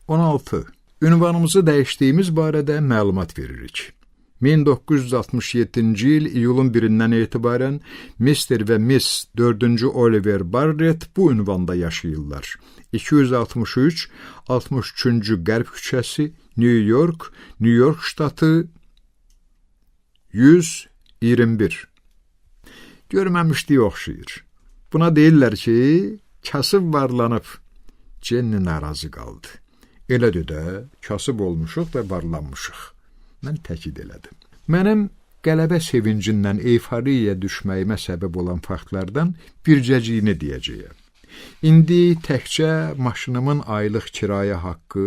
16. Ünvanımızı dəyişdiyimiz barədə məlumat veririk. 1967-ci il iyulun 1-dən etibarən Mr. və Miss 4-cü Oliver Barrett bu ünvanda yaşayırlar. 263, 63-cü Qərb küçəsi, New York, New York ştatı 121. Görməmişliyə oxşayır. Buna deyirlər ki, kasıb varlanıb. Jenny narazı qaldı. Elədir də, kasıb olmuşuq və varlanmışıq. Mən təkid elədim. Mənim qələbə sevincindən eyfariyaya düşməyimə səbəb olan faktlardan bircəciyini deyəcəyəm. İndi təkcə maşınımın aylıq kirayə haqqı,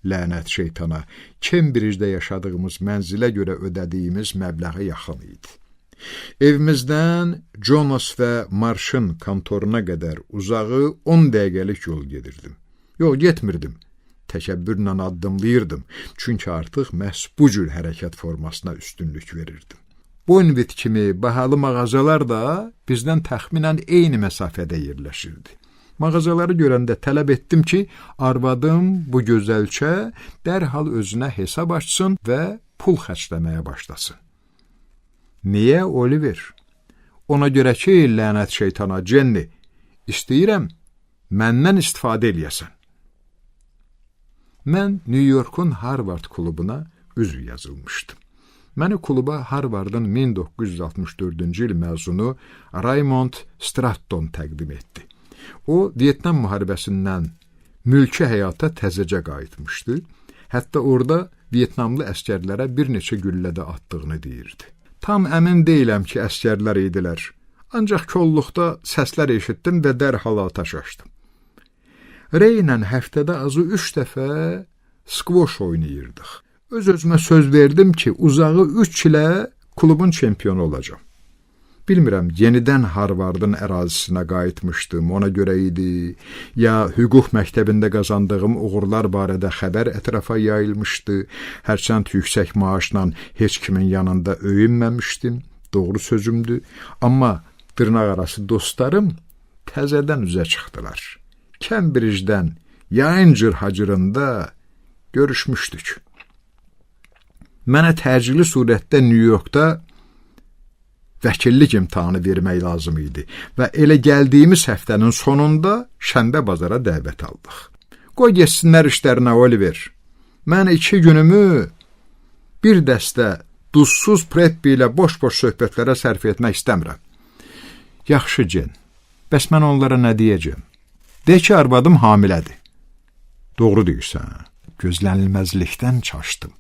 lənət şeytana, Cambridge'də yaşadığımız mənzilə görə ödədiyimiz məbləğə yaxın idi. Evimizdən Jonas və Marsh'ın kontoruna qədər uzağı 10 dəqiqəlik yol gedirdim. Yox, getmirdim. Təkəbbürlə addımlayırdım. Çünki artıq məhz bu cür hərəkət formasına üstünlük verirdim. Bonvit kimi bahalı mağazalar da bizdən təxminən eyni məsafədə yerləşirdi. Mağazaları görəndə tələb etdim ki, arvadım bu gözəlçə dərhal özünə hesab açsın və pul xərcləməyə başlasın. Niyə, Oliver? Ona görə ki, lənət şeytana, Jenny, istəyirəm, məndən istifadə eləyəsən. Mən New York'un Harvard klubuna üzv yazılmışdım. Məni kluba Harvard'ın 1964-cü il məzunu Raymond Stratton təqdim etdi. O, Vyetnam müharibəsindən mülki həyata təzəcə qayıtmışdı. Hətta orada Vyetnamlı əskərlərə bir neçə güllədə atdığını deyirdi. Tam əmin deyiləm ki, əskərlər idilər. Ancaq kolluqda səslər eşitdim və dərhal ataş açdım. Reylə həftədə azı 3 dəfə skvoş oynayırdıq. Öz-özümə söz verdim ki, uzağı 3 ilə klubun çempionu olacam. Bilmirəm, yenidən Harvard'ın ərazisinə qayıtmışdım, ona görə idi, ya hüquq məktəbində qazandığım uğurlar barədə xəbər ətrafa yayılmışdı, hərçənd yüksək maaşla heç kimin yanında öyünməmişdim, doğru sözümdür, amma dırnaq arası dostlarım təzədən üzə çıxdılar. Cambridge'dən yayın cır-hacırında görüşmüşdük. Mənə təcili surətdə New York'da vəkillik imtahanı vermək lazım idi və elə gəldiyimiz həftənin sonunda şənbə bazara dəvət aldıq. Qoy geçsinlər işlərinə, Oliver. Mən 2 günümü bir dəstə duzsuz preppi ilə boş-boş söhbətlərə sərf etmək istəmirəm. Yaxşı, Jen, bəs mən onlara nə deyəcəm? De ki, arvadım hamilədir. Doğru deyirsən, gözlənilməzlikdən çaşdım.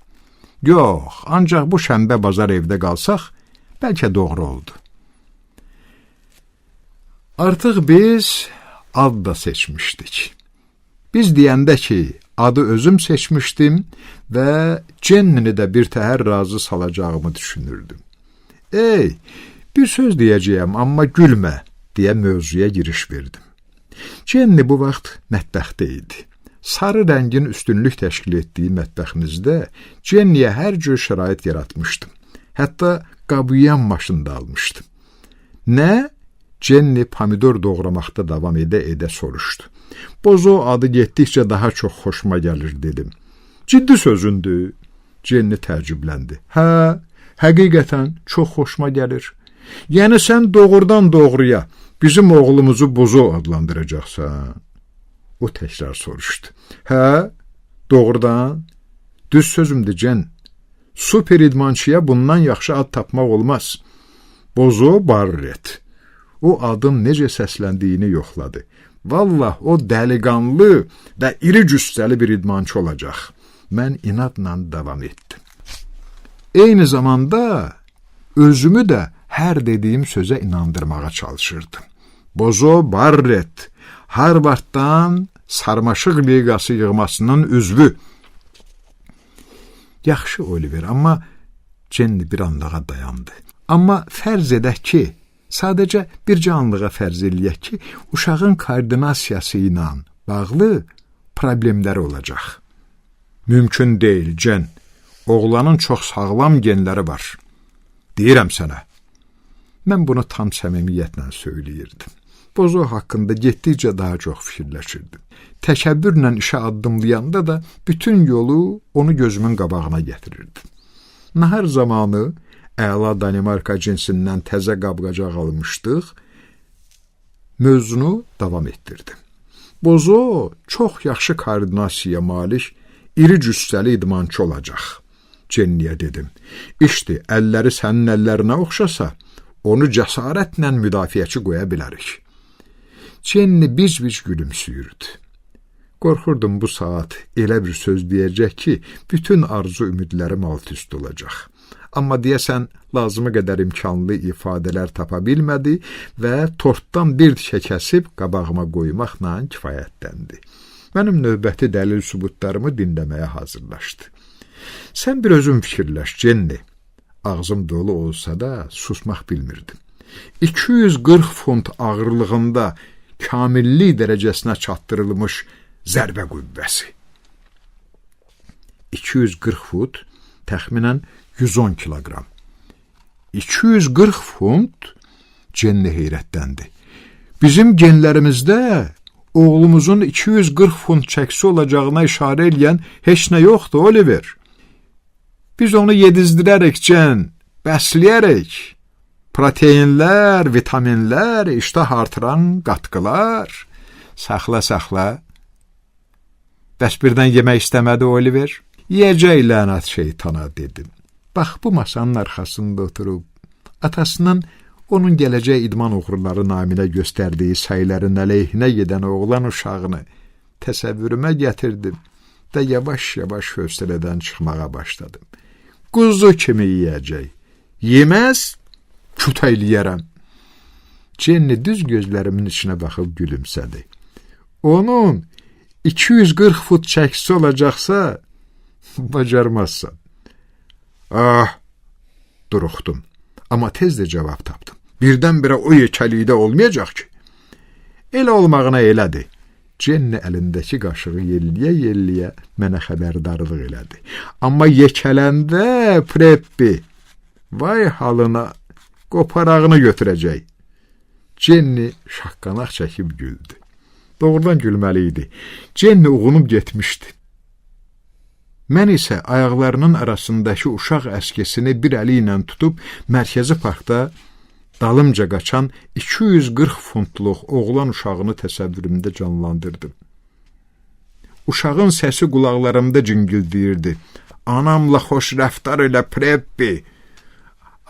Yox, ancaq bu şənbə bazar evdə qalsaq, bəlkə doğru oldu. Artıq biz ad da seçmişdik. Biz deyəndə ki, adı özüm seçmişdim və Jenny-ni də bir təhər razı salacağımı düşünürdüm. Ey, bir söz deyəcəyəm, amma gülmə, deyə mövzuya giriş verdim. Jenny bu vaxt mətbəxdə idi. Sarı rəngin üstünlük təşkil etdiyi mətbəximizdə Jenny-yə hər cür şərait yaratmışdım. Hətta qabıyan maşını da almışdım. Nə? Jenny pomidor doğramaqda davam edə soruşdu. Bozo adı getdikcə daha çox xoşuma gəlir, dedim. Ciddi sözündür. Jenny təəccübləndi. Hə, həqiqətən çox xoşuma gəlir. Yəni sən doğrudan doğruya bizim oğlumuzu Bozo adlandıracaqsan? O təkrar soruşdu. Hə, doğrudan? Düz sözümdür, Jen. Super idmançıya bundan yaxşı ad tapmaq olmaz. Bozo Barrett. O adın necə səsləndiyini yoxladı. Vallah, o dəliqanlı və iri cüssəli bir idmançı olacaq. Mən inadla davam etdim. Eyni zamanda özümü də hər dediyim sözə inandırmağa çalışırdım. Bozo Barrett, Harvard'dan sarmaşıq liqası yığmasının üzvü. Yaxşı, Oliver, amma Jenny bir anlığa dayandı. Amma fərz edək ki, sadəcə bir canlığa fərz eləyək ki, uşağın koordinasiyası ilə bağlı problemləri olacaq. Mümkün deyil, Jen. Oğlanın çox sağlam genləri var. Deyirəm sənə. Mən bunu tam səmimiyyətlə söyləyirdim. Bozo haqqında getdikcə daha çox fikirləşirdim. Təkəbbürlə işə addımlayanda da bütün yolu onu gözümün qabağına gətirirdim. Nahar zamanı əla Danimarka cinsindən təzə qab-qacaq almışdıq. Mövzunu davam etdirdim. Bozo çox yaxşı koordinasiyaya malik, iri cüssəli idmançı olacaq. Jenniyə dedim. İşte, əlləri sənin əllərinə oxşasa, onu cəsarətlə müdafiəçi qoya bilərik. Jenni bic-bic gülümsüyürdü. Qorxurdum bu saat elə bir söz deyəcək ki, bütün arzu ümidlərim alt-üst olacaq. Amma deyəsən, lazımı qədər imkanlı ifadələr tapa bilmədi və tortdan bir tikə kəsib qabağıma qoymaqla kifayətləndi. Mənim növbəti dəlil sübutlarımı dinləməyə hazırlaşdı. Sən bir özün fikirləş, Jenni. Ağzım dolu olsa da susmaq bilmirdim. 240 funt ağırlığında kamillik dərəcəsinə çatdırılmış zərbə qüvvəsi. 240 fut, təxminən 110 kilogram. 240 funt, Jenni heyrətləndi. Bizim genlərimizdə oğlumuzun 240 funt çəkisi olacağına işarə eləyən heç nə yoxdur, Oliver. Biz onu yedizdirərək, Jen, bəsləyərək. Proteinlər, vitaminlər, iştah artıran qatqılar. Saxla. Bəs birdən yemək istəmədi Oliver. Yiyəcək lənət şeytana, dedim. Bax, bu masanın arxasında oturub, atasının onun gələcək idman uğurları naminə göstərdiyi sayların əleyhinə gedən oğlan uşağını təsəvvürümə gətirdim və yavaş-yavaş hövsələdən çıxmağa başladım. Quzu kimi yiyəcək. Yeməz, kütəyləyərəm. Jenni düz gözlərimin içinə baxıb gülümsədi. Onun 240 fut çəkisi olacaqsa, bacarmazsan. Duruxdum. Amma tez də cavab tapdım. Birdən-birə o yekəlikdə olmayacaq ki. Elə olmağına elədi. Jenni əlindəki qaşığı yelliyə-yelliyə mənə xəbərdarlıq elədi. Amma yekələndə Preppi, vay halına, qoparağını götürəcək. Jenni şaqqanaq çəkib güldü. Doğrudan gülməli idi. Jenni uğunub getmişdi. Mən isə ayaqlarının arasındakı uşaq əskisini bir əli ilə tutub mərkəzi parkda dalımca qaçan 240 funtluq oğlan uşağını təsəvvürümdə canlandırdım. Uşağın səsi qulaqlarımda cingildiyirdi. Anamla xoş rəftar elə Preppi.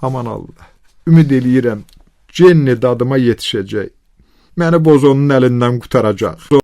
Aman Allah, ümid eləyirəm, Jenni dadıma yetişəcək. Məni Bozonun əlindən qutaracaq.